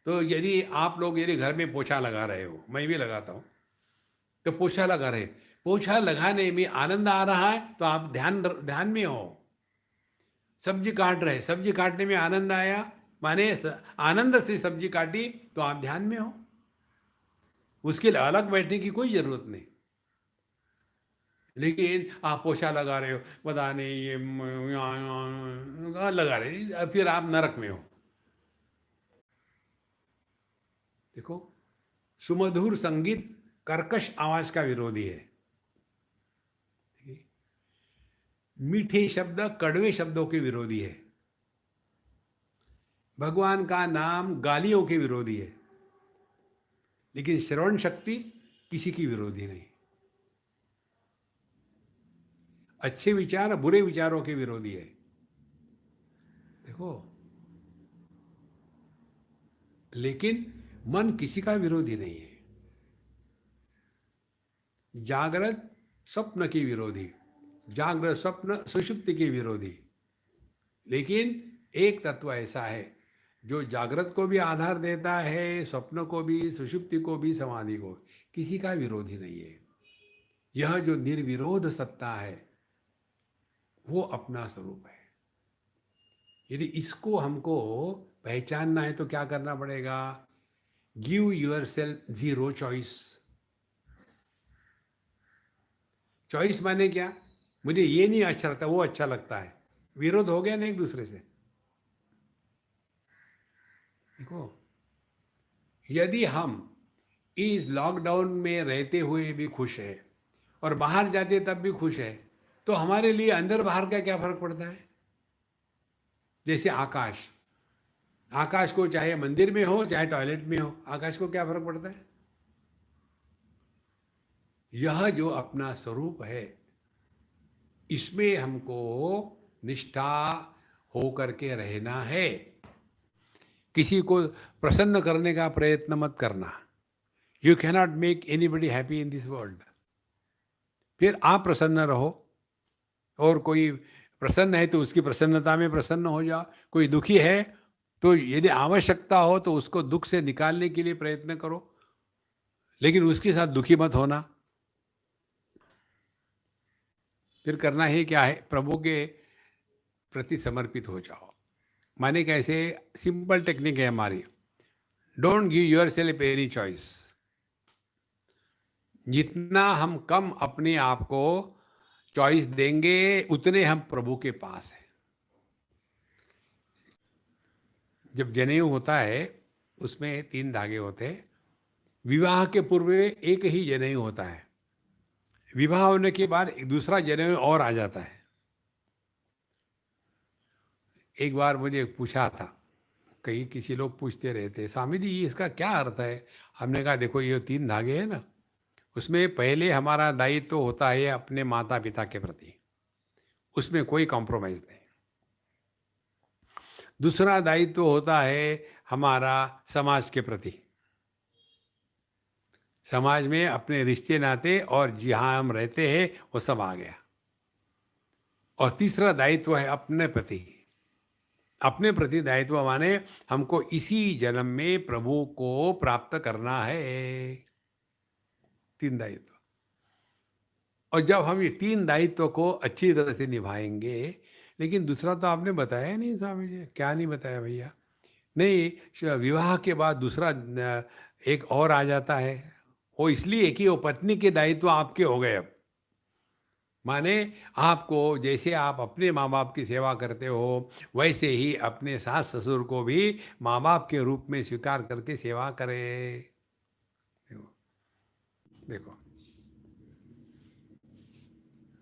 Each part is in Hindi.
तो यदि आप लोग यदि घर में पोछा लगा रहे हो, मैं भी लगाता हूँ, तो पोछा लगा रहे, पोछा लगाने में आनंद आ रहा है तो आप ध्यान में हो। सब्जी काट रहे, सब्जी काटने में आनंद आया, माने आनंद से सब्जी काटी तो आप ध्यान में हो। उसके लिए अलग बैठने की कोई जरूरत नहीं। लेकिन आप पोछा लगा रहे हो, पता नहीं ये लगा रहे, फिर आप नरक में हो। देखो, सुमधुर संगीत कर्कश आवाज का विरोधी है। मीठे शब्द कड़वे शब्दों के विरोधी है। भगवान का नाम गालियों के विरोधी है, लेकिन श्रवण शक्ति किसी की विरोधी नहीं। अच्छे विचार बुरे विचारों के विरोधी है। देखो, लेकिन मन किसी का विरोधी नहीं है। जागृत स्वप्न की विरोधी, जागृत स्वप्न सुषुप्ति के विरोधी। लेकिन एक तत्व ऐसा है जो जागृत को भी आधार देता है, स्वप्न को भी, सुषुप्ति को भी, समाधि को, किसी का विरोधी नहीं है। यह जो निर्विरोध सत्ता है वो अपना स्वरूप है। यदि इसको हमको पहचानना है तो क्या करना पड़ेगा? Give yourself zero choice. Choice माने क्या? मुझे ये नहीं अच्छा लगता, वो अच्छा लगता है, विरोध हो गया ना एक दूसरे से। देखो, यदि हम इस लॉकडाउन में रहते हुए भी खुश है और बाहर जाते तब भी खुश है, तो हमारे लिए अंदर बाहर का क्या फर्क पड़ता है? जैसे आकाश, आकाश को चाहे मंदिर में हो चाहे टॉयलेट में हो, आकाश को क्या फर्क पड़ता है? यह जो अपना स्वरूप है, इसमें हमको निष्ठा हो करके रहना है। किसी को प्रसन्न करने का प्रयत्न मत करना। You cannot make anybody happy in this world. फिर आप प्रसन्न रहो, और कोई प्रसन्न है तो उसकी प्रसन्नता में प्रसन्न हो जाओ। कोई दुखी है तो यदि आवश्यकता हो तो उसको दुख से निकालने के लिए प्रयत्न करो, लेकिन उसके साथ दुखी मत होना। फिर करना ही क्या है? प्रभु के प्रति समर्पित हो जाओ। माने कैसे? सिंपल टेक्निक है हमारी, don't give your self any choice. जितना हम कम अपने आप को चॉइस देंगे उतने हम प्रभु के पास हैं। जब जनेऊ होता है उसमें 3 धागे होते हैं। विवाह के पूर्व एक ही जनेऊ होता है, विवाह होने के बाद एक दूसरा जनेऊ और आ जाता है। एक बार मुझे पूछा था, कहीं किसी लोग पूछते रहते, स्वामी जी इसका क्या अर्थ है? हमने कहा देखो, ये 3 धागे हैं ना, उसमें पहले हमारा दायित्व तो होता है अपने माता पिता के प्रति, उसमें कोई कॉम्प्रोमाइज़ नहीं। दूसरा दायित्व तो होता है हमारा समाज के प्रति, समाज में अपने रिश्ते नाते और जहाँ हम रहते हैं वो सब आ गया। और तीसरा दायित्व है अपने प्रति। अपने प्रति दायित्व माने हमको इसी जन्म में प्रभु को प्राप्त करना है। 3 दायित्व। और जब हम ये 3 दायित्व को अच्छी तरह से निभाएंगे, लेकिन दूसरा तो आपने बताया नहीं स्वामी जी। क्या नहीं बताया भैया? नहीं, विवाह के बाद दूसरा एक और आ जाता है। वो इसलिए कि वो पत्नी के दायित्व आपके हो गए। अब माने आपको, जैसे आप अपने माँ बाप की सेवा करते हो वैसे ही अपने सास ससुर को भी माँ बाप के रूप में स्वीकार करके सेवा करें। देखो, देखो,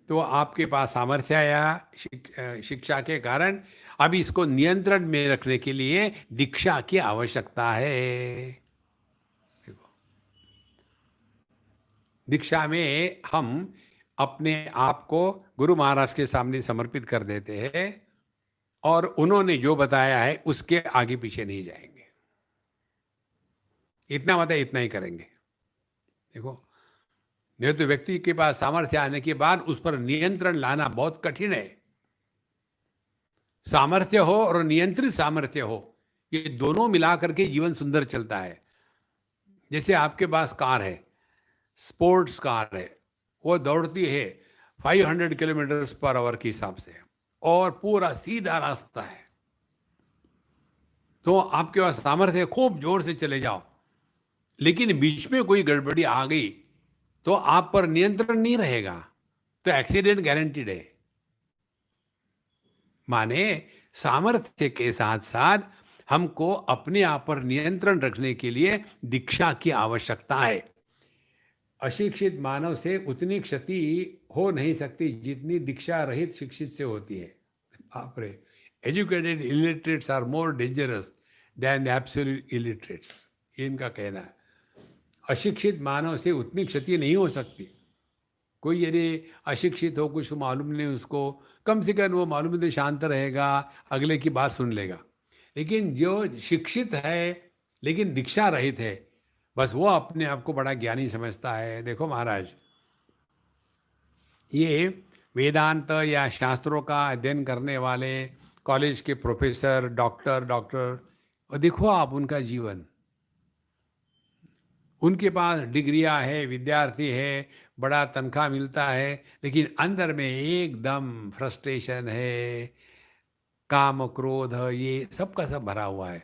तो आपके पास सामर्थ्य आया शिक्षा के कारण। अब इसको नियंत्रण में रखने के लिए दीक्षा की आवश्यकता है। देखो, दीक्षा में हम अपने आप को गुरु महाराज के सामने समर्पित कर देते हैं और उन्होंने जो बताया है उसके आगे पीछे नहीं जाएंगे। इतना मतलब इतना ही करेंगे। देखो, नहीं तो व्यक्ति के पास सामर्थ्य आने के बाद उस पर नियंत्रण लाना बहुत कठिन है। सामर्थ्य हो और नियंत्रित सामर्थ्य हो, ये दोनों मिला करके जीवन सुंदर चलता है। जैसे आपके पास कार है, स्पोर्ट्स कार है, वो दौड़ती है 500 किलोमीटर्स पर आवर के हिसाब से और पूरा सीधा रास्ता है। तो आपके पास सामर्थ्य है, खूब जोर से चले जाओ, लेकिन बीच में कोई गड़बड़ी आ गई तो आप पर नियंत्रण नहीं रहेगा, तो एक्सीडेंट गारंटीड है। माने सामर्थ्य के साथ साथ हमको अपने आप पर नियंत्रण रखने के लिए दीक्षा की आवश्यकता है। अशिक्षित मानव से उतनी क्षति हो नहीं सकती जितनी दीक्षा रहित शिक्षित से होती है। बाप रे, educated illiterates are more dangerous than absolute illiterates, ये इनका कहना है। अशिक्षित मानव से उतनी क्षति नहीं हो सकती। कोई यदि अशिक्षित हो, कुछ मालूम नहीं उसको, कम से कम वो मालूम तो शांत रहेगा, अगले की बात सुन लेगा। लेकिन जो शिक्षित है लेकिन दीक्षा रहित है, बस वो अपने आप को बड़ा ज्ञानी समझता है। देखो महाराज, ये वेदांत या शास्त्रों का अध्ययन करने वाले कॉलेज के प्रोफेसर, डॉक्टर, और देखो आप उनका जीवन, उनके पास डिग्रियां है, विद्यार्थी है, बड़ा तनख्वाह मिलता है, लेकिन अंदर में एकदम फ्रस्ट्रेशन है, काम क्रोध ये सब का सब भरा हुआ है।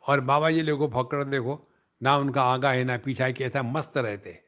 और बाबा जी लोगों को फकड़ देखो, ना उनका आगा है ना पीछा है, कैसा मस्त रहते हैं।